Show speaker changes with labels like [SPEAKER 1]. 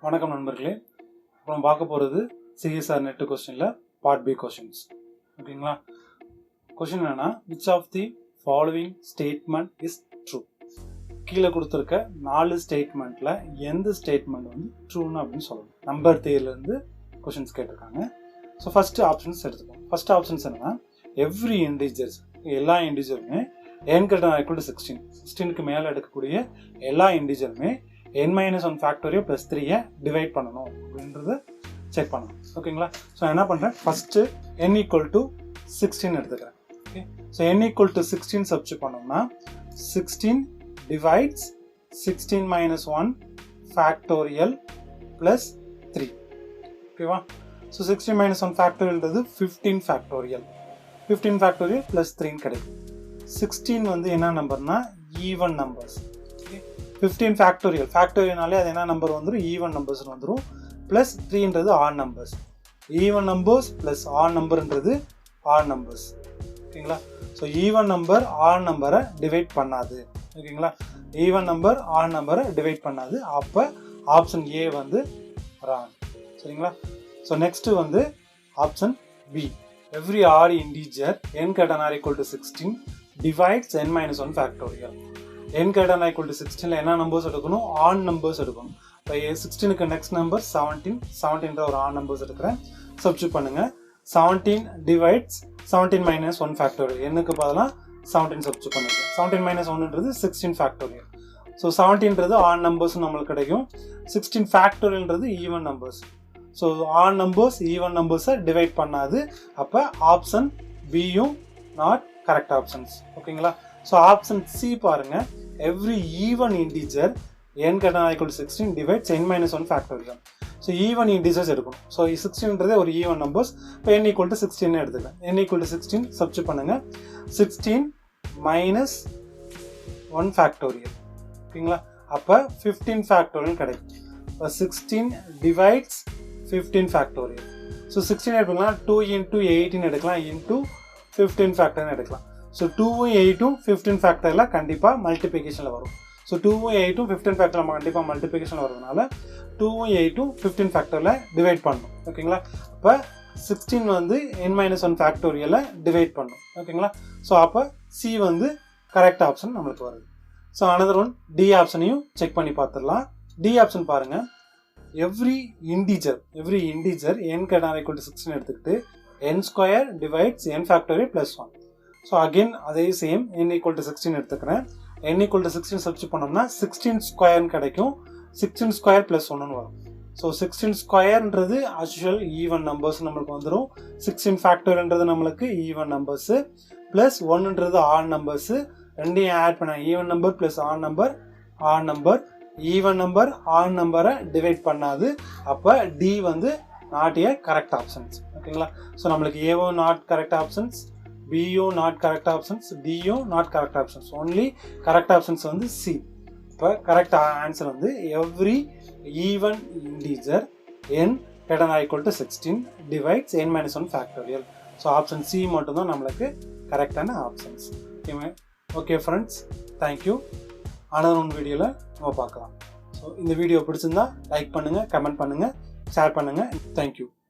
[SPEAKER 1] வணக்கம் நண்பர்களே. அப்புறம் பார்க்க போகிறது சிஎஸ்ஆர் நெட் கொஸ்டினில் பார்ட் பி கொஸ்டின்ஸ். ஓகேங்களா? கொஸ்டின் என்னென்னா, which of the following statement is true? கீழே கொடுத்துருக்க 4 ஸ்டேட்மெண்ட்டில் எந்த ஸ்டேட்மெண்ட் வந்து ட்ரூன்னு அப்படின்னு சொல்லணும். நம்பர் தேர்லேருந்து கொஸ்டின்ஸ் கேட்டிருக்காங்க. ஸோ ஃபஸ்ட்டு ஆப்ஷன்ஸ் எடுத்துப்போம். ஃபஸ்ட் ஆப்ஷன்ஸ் என்னென்னா, எவ்ரி இன்டிஜர்ஸ், எல்லா இன்டிஜருமே n greater than or equal to 16, 16க்கு மேலே எடுக்கக்கூடிய எல்லா இன்டிஜருமே n-1 ஃபேக்டோரியல் ப்ளஸ் 3 டிவைட் பண்ணணும் அப்படின்றத செக் பண்ணணும். ஓகேங்களா? ஸோ நான் என்ன பண்ணுறேன், ஃபஸ்ட்டு n equal to 16 எடுத்துக்கிறேன். Okay, so n equal to 16 substitute பண்ணோம்னா 16 டிவைட்ஸ் 16 minus 1 ஃபேக்டோரியல் ப்ளஸ் 3. ஓகேவா? ஸோ 16 minus 1 ஃபேக்டோரியல்ன்றது 15 ஃபேக்டோரியல், 15 ஃபேக்டோரியல் ப்ளஸ் 3 கிடைக்கும். 16 வந்து என்ன நம்பர்னா ஈவன் நம்பர்ஸ். 15 ஃபேக்டோரியல், ஃபேக்டோரியல்னாலே அது என்ன நம்பர் வந்துடும், ஈவன் நம்பர்ஸ் வந்துடும். ப்ளஸ் 3ன்றது odd numbers. Even numbers plus odd நம்பர்ன்றது ஆட் நம்பர்ஸ். ஓகேங்களா? ஸோ ஈவன் நம்பர் ஆட் நம்பரை டிவைட் பண்ணாது. ஓகேங்களா? ஈவன் நம்பர் ஆட் நம்பரை டிவைட் பண்ணாது. அப்போ ஆப்ஷன் ஏ வந்து ராங். சரிங்களா? ஸோ நெக்ஸ்ட்டு வந்து option B, every add integer n greater than or equal to 16 divides n-1 factorial. n greater than or equal to 16ல என்ன நம்பர்ஸ் எடுக்கணும், ஆட் நம்பர்ஸ் எடுக்கணும். இப்போ 16க்கு நெக்ஸ்ட் நம்பர் 17, 17ன்ற ஒரு ஆட் நம்பர்ஸ் எடுக்கிறேன். Substitute பண்ணுங்கள். 17 divides 17 minus 1 factorial, என்னுக்கு பதிலாக 17 substitute பண்ணிருக்கேன். 17 minus 1ன்றது 16 ஃபேக்டோரியல். ஸோ 17ன்றது ஆட் நம்பர்ஸ் நம்மளுக்கு கிடைக்கும். 16 ஃபேக்டோரியல்ன்றது even numbers. So odd numbers even நம்பர்ஸை டிவைட் பண்ணாது. அப்போ ஆப்ஷன் பியும் நாட் கரெக்ட் ஆப்ஷன்ஸ். ஓகேங்களா? ஸோ ஆப்ஷன் சி பாருங்கள், every even integer n greater than or equal to 16 divides n-1 factorial. So even integers எடுக்கணும். ஸோ 16ன்றதே ஒரு ஈவன் நம்பர்ஸ். இப்போ n equal to 16 எடுத்துக்கலாம். n equal to 16 சப்ஸ்டிட்யூட் பண்ணுங்கள். 16 minus 1 ஃபேக்டோரியல். ஓகேங்களா? அப்போ 15 ஃபேக்டோரியல் கிடைக்கும். இப்போ 16 டிவைட்ஸ் 15 ஃபேக்டோரியல். ஸோ 16 எடுக்கலாம், 2 into 18 எடுக்கலாம், into 15 ஃபேக்டர்னு எடுக்கலாம். ஸோ 2ம் 8ம் 15 ஃபேக்டரில் கண்டிப்பாக மல்டிப்ளிகேஷனில் வரும். ஸோ 2ம் 8ம் 15 ஃபேக்டரில் கண்டிப்பாக மல்டிப்ளிகேஷனில் வரதுனால 2ம் 8ம் 15 ஃபேக்டரில் டிவைட் பண்ணணும். ஓகேங்களா? அப்போ 16 வந்து n-1 ஃபேக்டோரியலை டிவைட் பண்ணும். ஓகேங்களா? ஸோ அப்போ சி வந்து கரெக்ட் ஆப்ஷன் நம்மளுக்கு வருது. ஸோ அனதர் ஒன் டி ஆப்ஷனையும் செக் பண்ணி பார்த்துடலாம். டி ஆப்ஷன் பாருங்கள், every integer n greater than or equal to 16 எடுத்துக்கிட்டு n square divides n factorial plus 1. So again அதே சேம் n equal to 16 எடுத்துக்கிறேன். n equal to 16 சப்ஸ்டிட்யூட் பண்ணோம்னா 16 ஸ்கொயர்னு கிடைக்கும். 16 ஸ்கொயர் ப்ளஸ் 1ன்னு வரும். ஸோ 16 ஸ்கொயர்ன்றது ஆக்சுவல் ஈவன் நம்பர்ஸ் நம்மளுக்கு வந்துடும். 16 ஃபேக்டோரியல்ன்றது நம்மளுக்கு ஈவன் நம்பர்ஸு, ப்ளஸ் 1ன்றது ஆட் நம்பர்ஸு. ரெண்டையும் ஆட் பண்ண even number plus odd number, odd number, even number odd நம்பரை டிவைட் பண்ணாது. அப்போ டி வந்து நாட் ஏ கரெக்ட் ஆப்ஷன்ஸ். ஓகேங்களா? ஸோ நம்மளுக்கு ஏவும் நாட் கரெக்ட் ஆப்ஷன்ஸ், பியும் நாட் கரெக்ட் ஆப்ஷன்ஸ், டியும் not correct options. Only correct options வந்து சி. இப்போ கரெக்ட் ஆன்சர் வந்து every even integer n greater than or equal to 16 divides n-1 factorial. So option C மட்டும்தான் நம்மளுக்கு கரெக்டான options. Okay friends, thank you. Another one வீடியோவில் நம்ம பார்க்கலாம். ஸோ இந்த வீடியோ பிடிச்சிருந்தா லைக் பண்ணுங்கள், கமெண்ட் பண்ணுங்கள், ஷேர் பண்ணுங்கள். தேங்க்யூ.